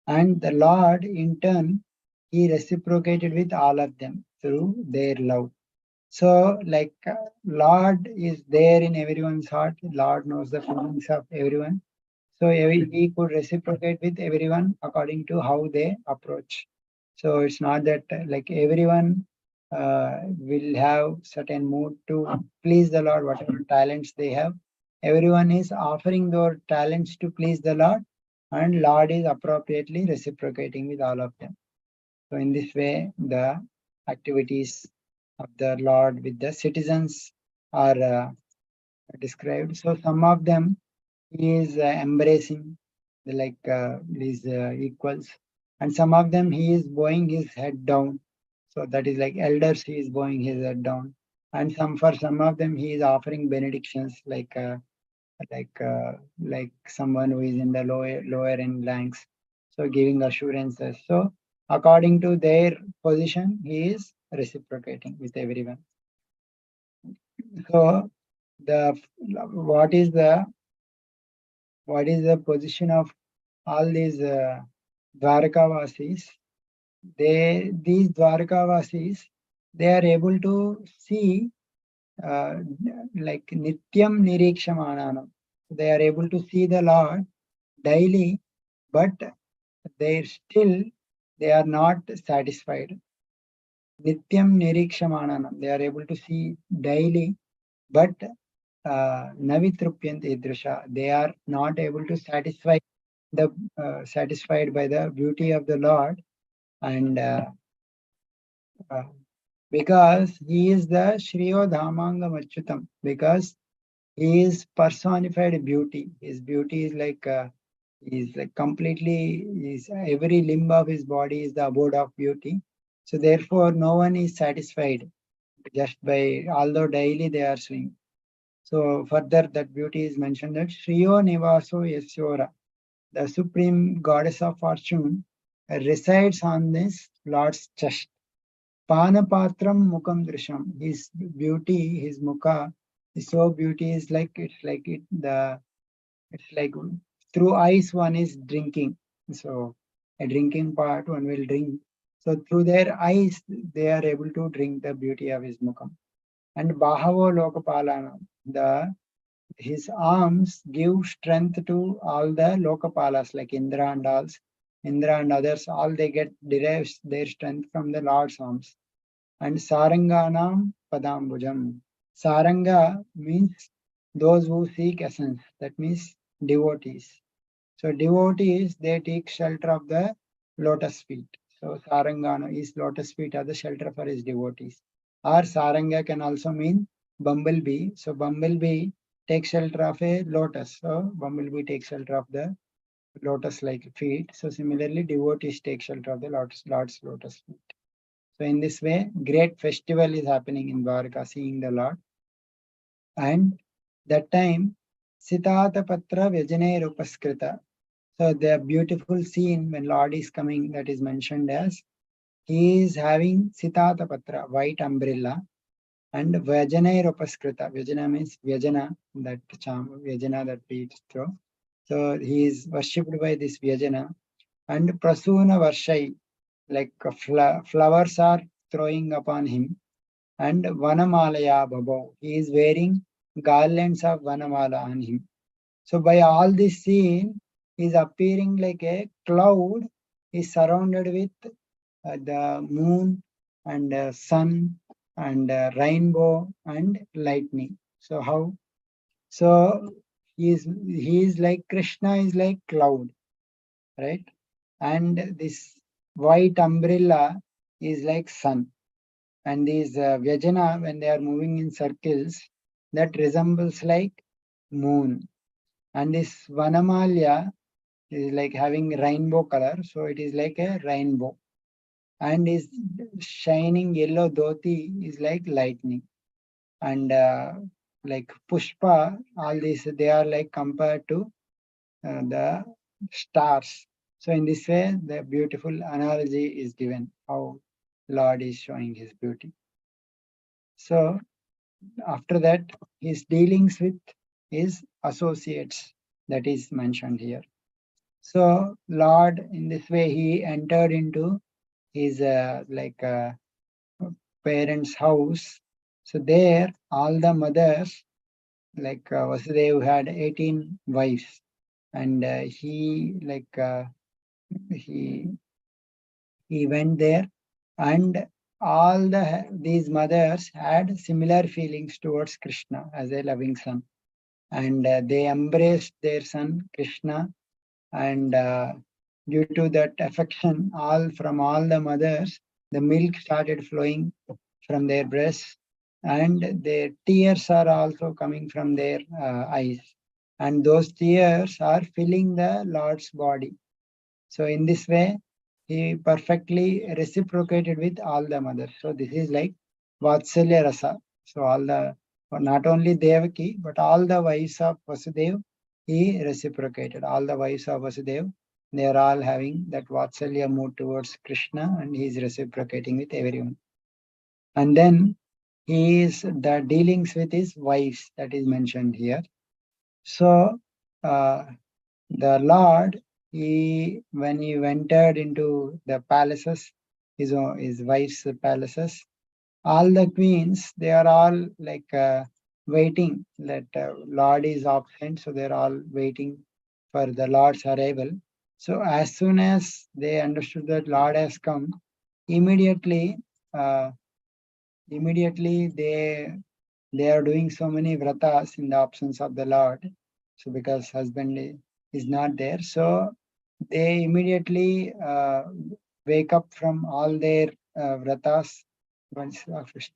S1: And the Lord, in turn, he reciprocated with all of them through their love. So, like, Lord is there in everyone's heart. Lord knows the feelings of everyone. So he could reciprocate with everyone according to how they approach. So it's not that like everyone will have certain mood to please the Lord, whatever talents they have. Everyone is offering their talents to please the Lord, and Lord is appropriately reciprocating with all of them. So in this way, the activities of the Lord with the citizens are described. So some of them he is embracing these equals, and some of them he is bowing his head down. So that is like elders, he is bowing his head down, and for some of them he is offering benedictions like someone who is in the lower end ranks, so giving assurances. So according to their position, he is reciprocating with everyone. So the what is the position of all these Dwarkavasis? These Dwarkavasis, they are able to see like Nityam Nirikshamananam. They are able to see the Lord daily, but they are not satisfied. Nityam Nirikshamananam. They are able to see daily, but Navitrupyant Idrisha. They are not able to satisfied by the beauty of the Lord, and uh, because he is the Shriyo Dhamanga Machyutam, because he is personified beauty. His beauty is like completely, is every limb of his body is the abode of beauty. So therefore, no one is satisfied just by, although daily they are seeing. So further, that beauty is mentioned that Shriyo Nivaso Yasyora, the supreme goddess of fortune, resides on this Lord's chest. Panapatram Mukam Drisham. His beauty, his mukha is so beauty is like it's like through eyes one is drinking. So a drinking part one will drink. So through their eyes they are able to drink the beauty of his mukam. And Bahavo Lokapalana, the his arms give strength to all the Lokapalas like Indra and others, all they get derives their strength from the Lord's arms. And Saranganam Padambujam. Saranga means those who seek essence, that means devotees. So devotees, they take shelter of the lotus feet. So Sarangana is lotus feet are the shelter for his devotees. Or Saranga can also mean bumblebee. So bumblebee takes shelter of a lotus. So bumblebee takes shelter of the lotus-like feet. So similarly, devotees take shelter of the Lord's lotus feet. So in this way, great festival is happening in Dwarka, seeing the Lord. And that time, Sitata Patra Vyajane Rupaskrita. So the beautiful scene when Lord is coming, that is mentioned as he is having Sitata Patra, white umbrella, and Vyajane Rupaskrita. Vyajana means Vyajana, that charm, Vyajana that we throw. So he is worshipped by this Vyajana. And Prasuna Varshai, like flowers are throwing upon him, and Vanamalaya Babo. He is wearing garlands of Vanamala on him. So by all this scene, he is appearing like a cloud. He is surrounded with the moon and sun and rainbow and lightning. So how? So he is like Krishna is like cloud, right? And this white umbrella is like sun. And these Vyajana, when they are moving in circles, that resembles like moon. And this Vanamalya is like having rainbow color, so it is like a rainbow. And his shining yellow dhoti is like lightning. And like Pushpa, all these, they are like compared to the stars. So in this way, the beautiful analogy is given, how Lord is showing his beauty. So after that, his dealings with his associates, that is mentioned here. So Lord, in this way, he entered into his parents' house. So there, all the mothers, Vasudeva had 18 wives, and he he went there, and all these mothers had similar feelings towards Krishna as a loving son, and they embraced their son Krishna, and due to that affection, all the mothers, the milk started flowing from their breasts, and their tears are also coming from their eyes, and those tears are filling the Lord's body. So in this way, he perfectly reciprocated with all the mothers. So this is like Vatsalya Rasa. So not only Devaki, but all the wives of Vasudeva, he reciprocated. All the wives of Vasudeva, they are all having that Vatsalya mood towards Krishna, and he is reciprocating with everyone. And then he is the dealings with his wives that is mentioned here. So the Lord, when he entered into the palaces, his wife's palaces, all the queens, they are all waiting that Lord is absent, so they're all waiting for the Lord's arrival. So as soon as they understood that Lord has come, immediately, uh, immediately they are doing so many vratas in the absence of the Lord. So because husband is not there, so they immediately wake up from all their vratas once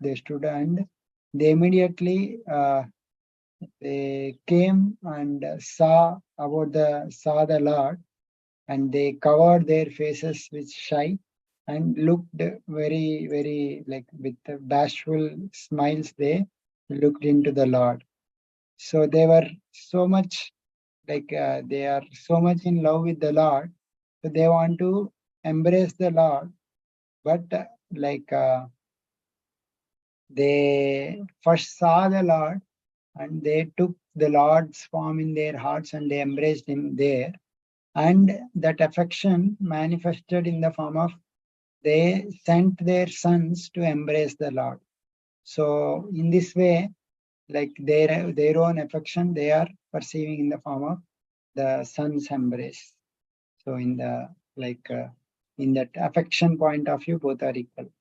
S1: they stood, and they immediately they came and saw the Lord, and they covered their faces with shy and looked very, very like with bashful smiles. They looked into the Lord. So they were so much they are so much in love with the Lord. So they want to embrace the Lord, but they first saw the Lord, and they took the Lord's form in their hearts, and they embraced him there. And that affection manifested in the form of they sent their sons to embrace the Lord. So in this way, like their own affection, they are perceiving in the form of the son's embrace. So in that affection point of view, both are equal.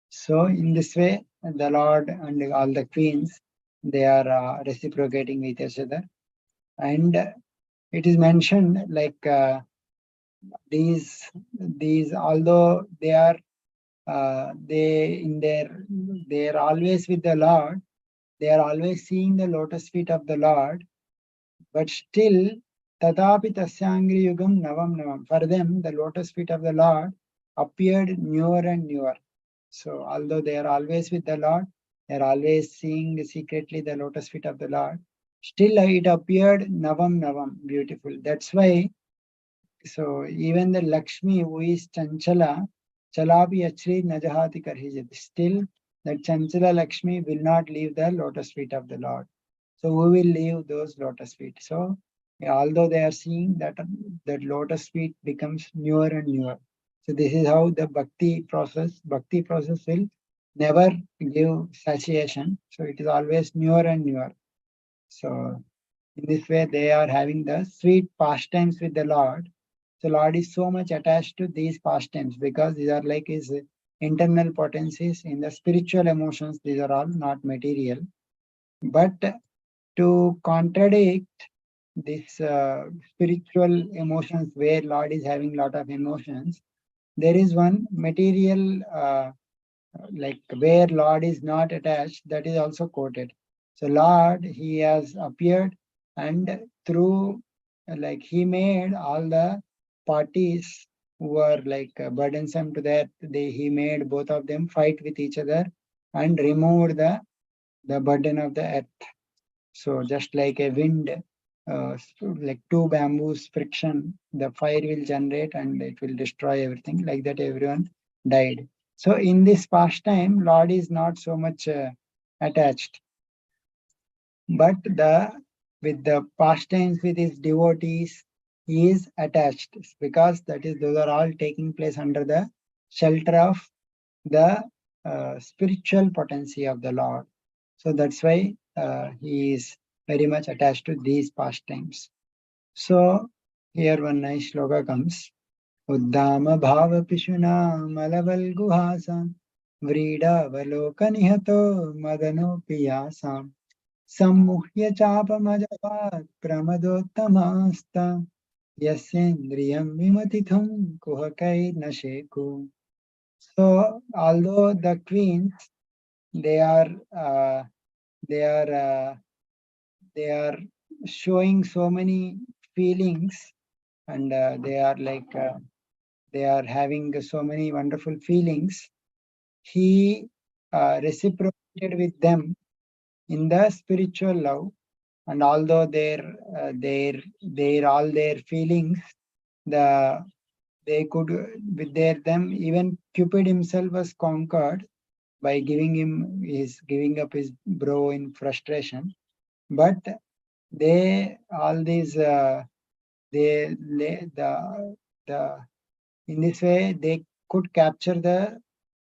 S1: So in this way, the Lord and all the queens, they are reciprocating with each other. And it is mentioned these although they are they are always with the Lord, they are always seeing the lotus feet of the Lord, but still tatapi tasyangri yugam navam navam. For them, the lotus feet of the Lord appeared newer and newer. So although they are always with the Lord, they are always seeing secretly the lotus feet of the Lord, still it appeared navam navam, beautiful. That's why, so even the Lakshmi who is Chanchala, Chalapi Achri Najahati Karhijat, still that Chanchala Lakshmi will not leave the lotus feet of the Lord. So who will leave those lotus feet? So although they are seeing that lotus feet becomes newer and newer. So this is how the bhakti process will never give satiation. So it is always newer and newer. So in this way, they are having the sweet pastimes with the Lord. So Lord is so much attached to these pastimes because these are like his internal potencies in the spiritual emotions. These are all not material. But to contradict this spiritual emotions where Lord is having lot of emotions, there is one material like where Lord is not attached, that is also quoted. So Lord, he has appeared, and through he made all the parties who were burdensome to that, he made both of them fight with each other and removed the burden of the earth. So just like a wind, like two bamboos friction, the fire will generate and it will destroy everything. Like that, everyone died. So in this pastime, Lord is not so much attached, but with the pastimes with his devotees, he is attached because that is those are all taking place under the shelter of the spiritual potency of the Lord. So that's why he is very much attached to these pastimes. So here one nice shloka comes. Uddama bhava pishuna malavalguhasa vrida valokanihato madano piyasam sammuhya chapamajavat pramadotamasta yasyendriyam vimatitham kuhakai nasheku. So although the queens, they are uh, they are uh, they are showing so many feelings, and they are having so many wonderful feelings. He reciprocated with them in the spiritual love, and although their all their feelings, the they could with their them, even Cupid himself was conquered by giving up his bro in frustration. But they all these the in this way they could capture the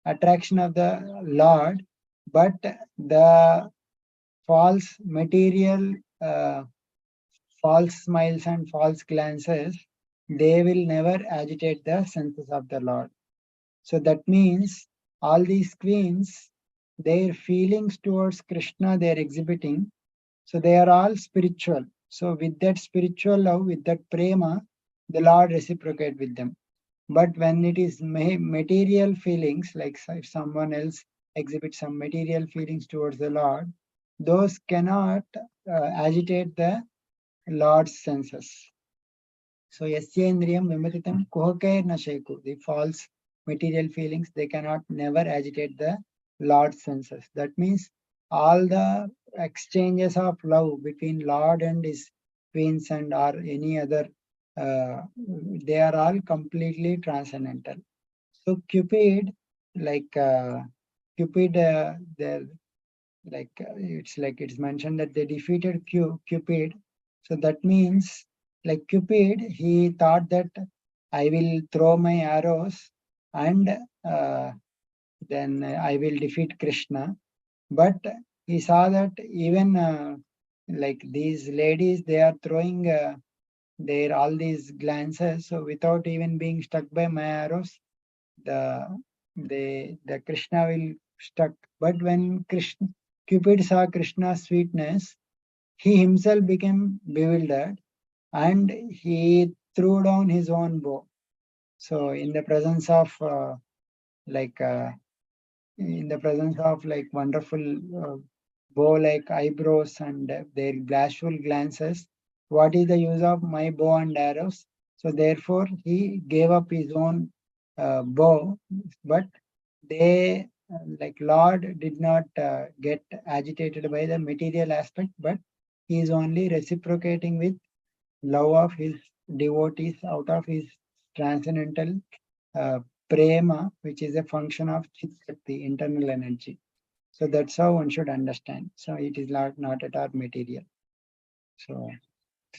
S1: attraction of the Lord, but the false material, false smiles and false glances, they will never agitate the senses of the Lord. So that means all these queens, their feelings towards Krishna they are exhibiting. So they are all spiritual. So with that spiritual love, with that prema, the Lord reciprocate with them. But when it is material feelings, like if someone else exhibits some material feelings towards the Lord, those cannot agitate the Lord's senses. So yasyendriyam vimatitam kuhake nasheku. The false material feelings, they cannot never agitate the Lord's senses. That means all the exchanges of love between Lord and his queens and or any other, they are all completely transcendental. So Cupid, like Cupid, it's mentioned that they defeated Cupid. So that means like Cupid, he thought that I will throw my arrows and uh, then I will defeat Krishna. But he saw that even like these ladies, they are throwing their all these glances. So without even being struck by my arrows, the Krishna will stuck. But when Cupid saw Krishna's sweetness, he himself became bewildered and he threw down his own bow. So in the presence of like in the presence of like wonderful bow like eyebrows and their bashful glances, what is the use of my bow and arrows? So therefore he gave up his own bow, but they like Lord did not get agitated by the material aspect, but he is only reciprocating with love of his devotees out of his transcendental uh, prema, which is a function of chit shakti, internal energy. So that's how one should understand. So it is not at all material. So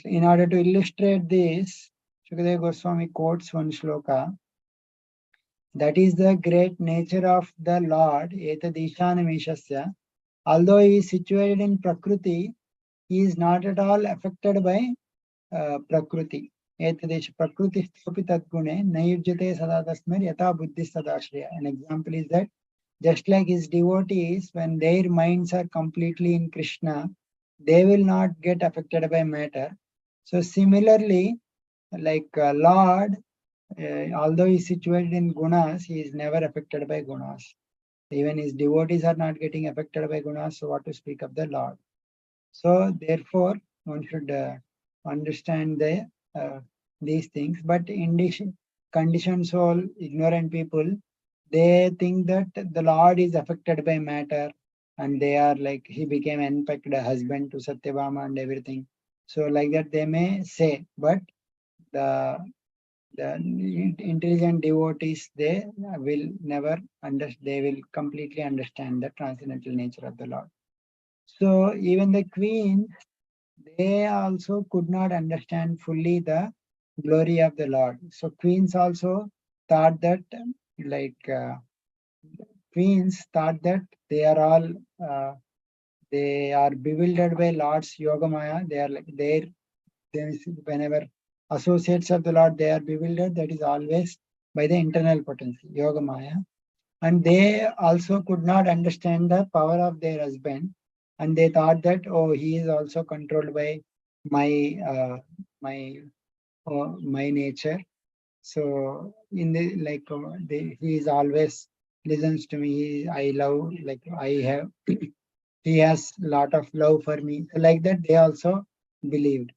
S1: in order to illustrate this, Shukadeva Goswami quotes one shloka. That is the great nature of the Lord, etadishanamishasya. Although he is situated in Prakriti, he is not at all affected by Prakriti. Etadesh Prakriti stopi tadgune nayujyate sada tasmir yata buddhi sadashriya. An example is that just like his devotees, when their minds are completely in Krishna, they will not get affected by matter. So similarly, like Lord, although he is situated in gunas, he is never affected by gunas. Even his devotees are not getting affected by gunas, so what to speak of the Lord? So therefore, one should understand these things. But in this conditioned soul, ignorant people, they think that the Lord is affected by matter, and they are like he became unpacked husband to Satyabhama and everything. So like that they may say, but the the intelligent devotees, they will never understand. They will completely understand the transcendental nature of the Lord. So even the queen, they also could not understand fully the glory of the Lord. So queens also thought that queens thought that they are all they are bewildered by Lord's Yogamaya. They are like whenever associates of the Lord, they are bewildered. That is always by the internal potency, Yogamaya. And they also could not understand the power of their husband, and they thought that, oh, he is also controlled by my my my nature. So in the he is always listens to me. I love, like I have. He has lot of love for me. So like that, they also believed.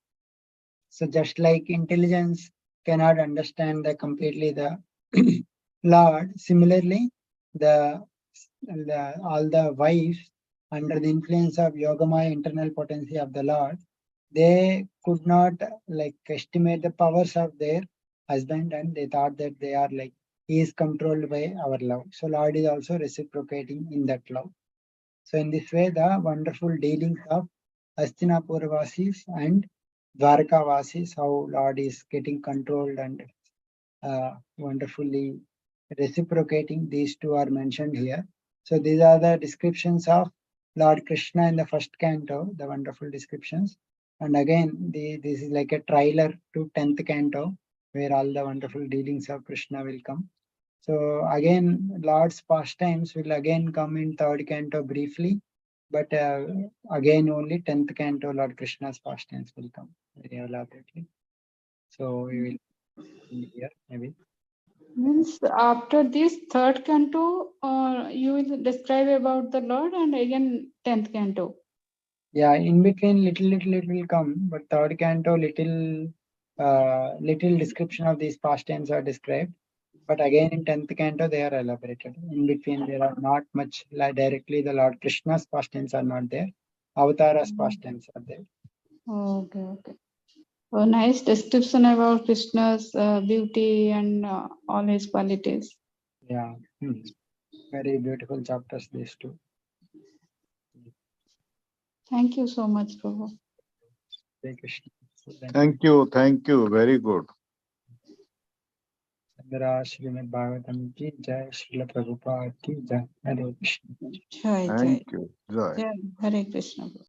S1: So just like intelligence cannot understand the completely the Lord, similarly, the all the wives under the influence of Yogamaya internal potency of the Lord, they could not estimate the powers of their husband, and they thought that they are like he is controlled by our love. So Lord is also reciprocating in that love. So in this way, the wonderful dealings of Hastinapur Vasis and Dwarka Vasis, how Lord is getting controlled and wonderfully reciprocating, these two are mentioned here. So these are the descriptions of Lord Krishna in the first canto, the wonderful descriptions. And again, this is like a trailer to 10th canto, where all the wonderful dealings of Krishna will come. So again, Lord's pastimes will again come in third canto briefly, but again only 10th canto Lord Krishna's pastimes will come very elaborately. So we will end here maybe.
S2: Means after this third canto, you will describe about the Lord, and again 10th canto.
S1: Yeah, in between little it will come, but third canto little description of these pastimes are described. But again in 10th canto they are elaborated. In between there are not much directly the Lord Krishna's pastimes are not there. Avatara's pastimes are there.
S2: Okay, okay. A nice description about Krishna's beauty and all his qualities.
S1: Yeah. Very beautiful chapters, these two.
S2: Thank you so much, Prabhu.
S1: Hare Krishna.
S3: Thank you. Thank you. Very good.
S1: Chandra Srimad Bhagavatam ki jai, Srila Prabhupada ki jai. Hare Krishna.
S2: Jai,
S3: Thank
S2: jai.
S3: you. Jai.
S2: Jai. Hare Krishna.